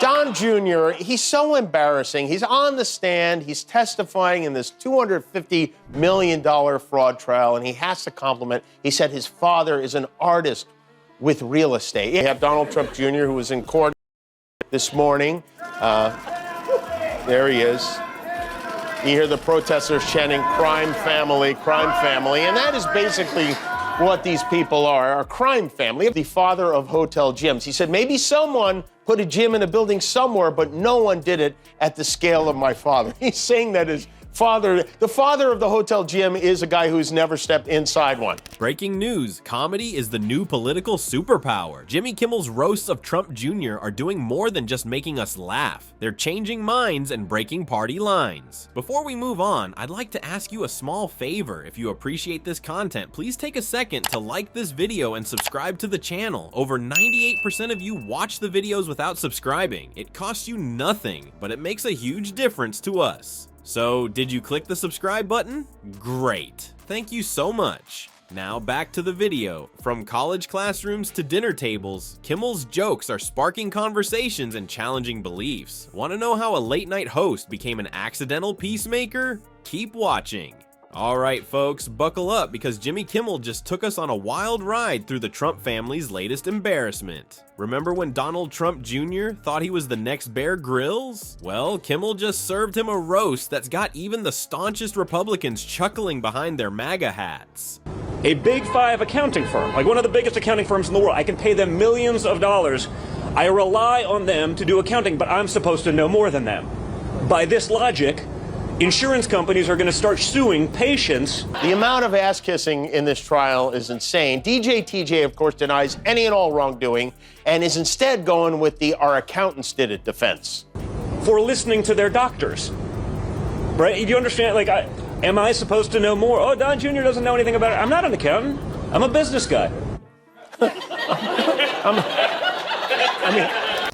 Don Jr., he's so embarrassing. He's on the stand. He's testifying in this $250 million fraud trial, and he has to compliment. He said his father is an artist with real estate. You have Donald Trump Jr., who was in court this morning. There he is. You hear the protesters chanting, crime family, and that is basically what these people are, a crime family. The father of hotel gyms. He said, maybe someone put a gym in a building somewhere, but no one did it at the scale of my father. He's saying that his father, the father of the hotel gym, is a guy who's never stepped inside one. Breaking news, comedy is the new political superpower. Jimmy Kimmel's roasts of Trump Jr. are doing more than just making us laugh. They're changing minds and breaking party lines. Before we move on, I'd like to ask you a small favor. If you appreciate this content, please take a second to like this video and subscribe to the channel. Over 98% of you watch the videos without subscribing. It costs you nothing, but it makes a huge difference to us. So, did you click the subscribe button? Great. Thank you so much. Now back to the video. From college classrooms to dinner tables, Kimmel's jokes are sparking conversations and challenging beliefs. Want to know how a late-night host became an accidental peacemaker? Keep watching. Alright folks, buckle up because Jimmy Kimmel just took us on a wild ride through the Trump family's latest embarrassment. Remember when Donald Trump Jr. thought he was the next Bear Grylls? Well, Kimmel just served him a roast that's got even the staunchest Republicans chuckling behind their MAGA hats. A Big Five accounting firm, like one of the biggest accounting firms in the world, I can pay them millions of dollars. I rely on them to do accounting, but I'm supposed to know more than them. By this logic, insurance companies are going to start suing patients. The amount of ass-kissing in this trial is insane. DJ TJ, of course, denies any and all wrongdoing and is instead going with the "our accountants did it" defense. For listening to their doctors. Right? Do you understand? Like, am I supposed to know more? Oh, Don Jr. doesn't know anything about it. I'm not an accountant. I'm a business guy.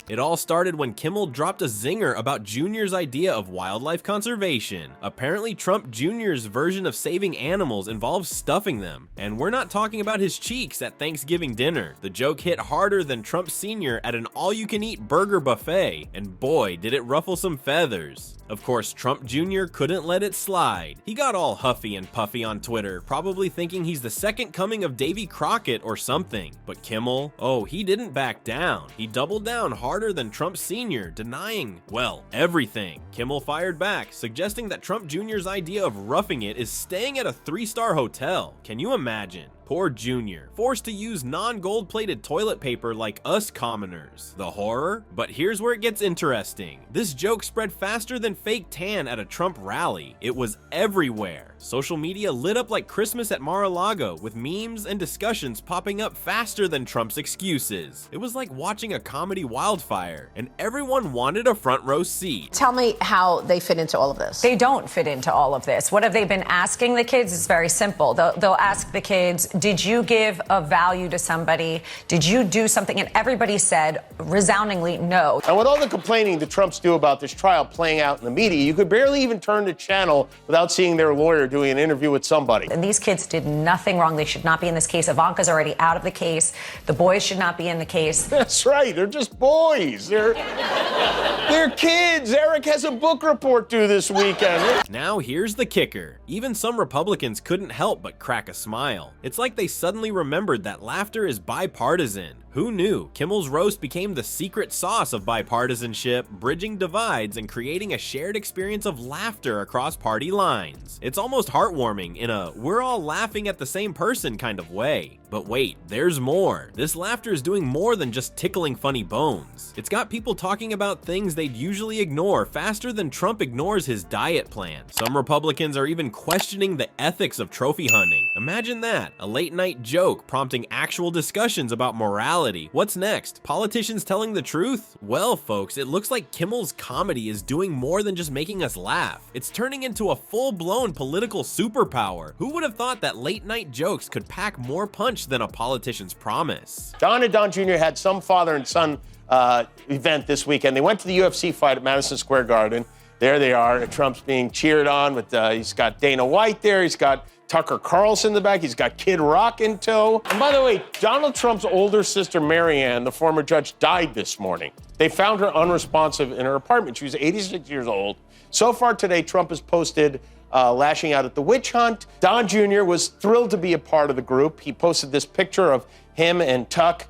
It all started when Kimmel dropped a zinger about Jr.'s idea of wildlife conservation. Apparently, Trump Jr.'s version of saving animals involves stuffing them. And we're not talking about his cheeks at Thanksgiving dinner. The joke hit harder than Trump Sr. at an all-you-can-eat burger buffet. And boy, did it ruffle some feathers. Of course, Trump Jr. couldn't let it slide. He got all huffy and puffy on Twitter, probably thinking he's the second coming of Davy Crockett or something. But Kimmel, oh, he didn't back down. He doubled down harder than Trump Sr., denying, well, everything. Kimmel fired back, suggesting that Trump Jr.'s idea of roughing it is staying at a 3-star hotel. Can you imagine? Poor Jr., forced to use non-gold-plated toilet paper like us commoners. The horror? But here's where it gets interesting. This joke spread faster than fake tan at a Trump rally. It was everywhere. Social media lit up like Christmas at Mar-a-Lago, with memes and discussions popping up faster than Trump's excuses. It was like watching a comedy wildfire, and everyone wanted a front row seat. Tell me how they fit into all of this. They don't fit into all of this. What have they been asking the kids? It's very simple. They'll ask the kids, did you give a value to somebody? Did you do something? And everybody said resoundingly no. And with all the complaining the Trumps do about this trial playing out in the media, you could barely even turn the channel without seeing their lawyer doing an interview with somebody. And these kids did nothing wrong. They should not be in this case. Ivanka's already out of the case. The boys should not be in the case. That's right. They're just boys. They're kids. Eric has a book report due this weekend. Now here's the kicker. Even some Republicans couldn't help but crack a smile. It's like they suddenly remembered that laughter is bipartisan. Who knew? Kimmel's roast became the secret sauce of bipartisanship, bridging divides and creating a shared experience of laughter across party lines. It's almost heartwarming in a we're all laughing at the same person kind of way. But wait, there's more. This laughter is doing more than just tickling funny bones. It's got people talking about things they'd usually ignore faster than Trump ignores his diet plan. Some Republicans are even questioning the ethics of trophy hunting. Imagine that, a late night joke prompting actual discussions about morality. What's next? Politicians telling the truth? Well, folks, it looks like Kimmel's comedy is doing more than just making us laugh. It's turning into a full-blown political superpower. Who would have thought that late night jokes could pack more punch than a politician's promise? Don and Don Jr. had some father and son event this weekend. They went to the UFC fight at Madison Square Garden. There they are. Trump's being cheered on with, he's got Dana White there. He's got Tucker Carlson in the back. He's got Kid Rock in tow. And by the way, Donald Trump's older sister, Marianne, the former judge, died this morning. They found her unresponsive in her apartment. She was 86 years old. So far today, Trump has posted lashing out at the witch hunt. Don Jr. was thrilled to be a part of the group. He posted this picture of him and Tuck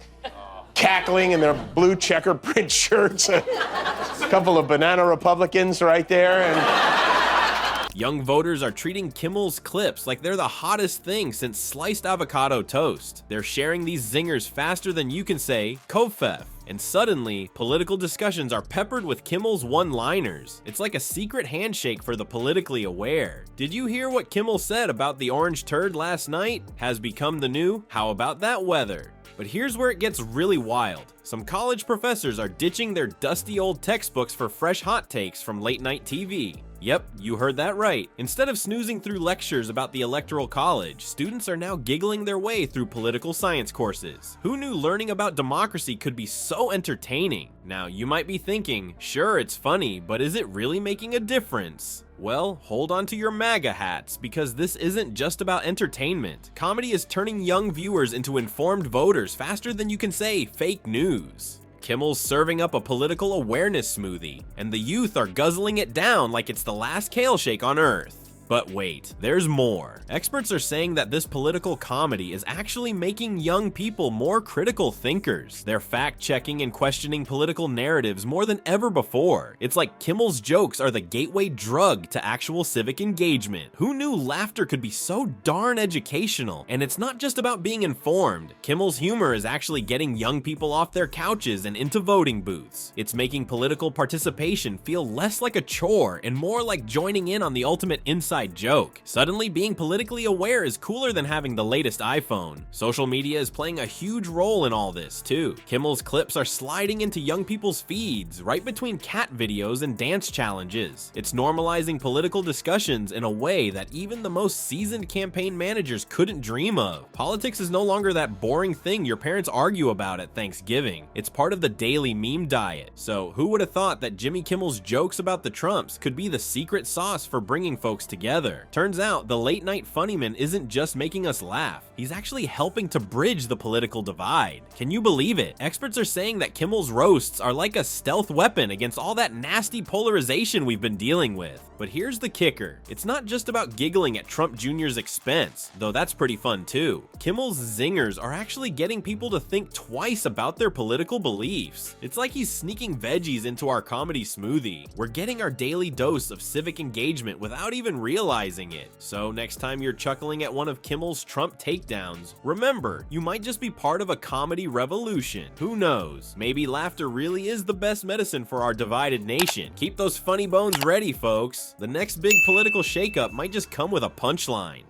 cackling in their blue checker print shirts. A couple of banana Republicans right there. And Young voters are treating Kimmel's clips like they're the hottest thing since sliced avocado toast. They're sharing these zingers faster than you can say Kofef. And suddenly, political discussions are peppered with Kimmel's one-liners. It's like a secret handshake for the politically aware. Did you hear what Kimmel said about the orange turd last night? Has become the new, how about that weather? But here's where it gets really wild. Some college professors are ditching their dusty old textbooks for fresh hot takes from late-night TV. Yep, you heard that right. Instead of snoozing through lectures about the Electoral College, students are now giggling their way through political science courses. Who knew learning about democracy could be so entertaining? Now, you might be thinking, sure, it's funny, but is it really making a difference? Well, hold on to your MAGA hats, because this isn't just about entertainment. Comedy is turning young viewers into informed voters faster than you can say fake news. Kimmel's serving up a political awareness smoothie, and the youth are guzzling it down like it's the last kale shake on Earth. But wait, there's more. Experts are saying that this political comedy is actually making young people more critical thinkers. They're fact-checking and questioning political narratives more than ever before. It's like Kimmel's jokes are the gateway drug to actual civic engagement. Who knew laughter could be so darn educational? And it's not just about being informed. Kimmel's humor is actually getting young people off their couches and into voting booths. It's making political participation feel less like a chore and more like joining in on the ultimate inside joke. Suddenly, being politically aware is cooler than having the latest iPhone. Social media is playing a huge role in all this, too. Kimmel's clips are sliding into young people's feeds, right between cat videos and dance challenges. It's normalizing political discussions in a way that even the most seasoned campaign managers couldn't dream of. Politics is no longer that boring thing your parents argue about at Thanksgiving. It's part of the daily meme diet. So, who would have thought that Jimmy Kimmel's jokes about the Trumps could be the secret sauce for bringing folks together? Turns out, the late-night funnyman isn't just making us laugh. He's actually helping to bridge the political divide. Can you believe it? Experts are saying that Kimmel's roasts are like a stealth weapon against all that nasty polarization we've been dealing with. But here's the kicker. It's not just about giggling at Trump Jr.'s expense, though that's pretty fun too. Kimmel's zingers are actually getting people to think twice about their political beliefs. It's like he's sneaking veggies into our comedy smoothie. We're getting our daily dose of civic engagement without even realizing it. So next time you're chuckling at one of Kimmel's Trump takedowns, remember, you might just be part of a comedy revolution. Who knows? Maybe laughter really is the best medicine for our divided nation. Keep those funny bones ready, folks. The next big political shakeup might just come with a punchline.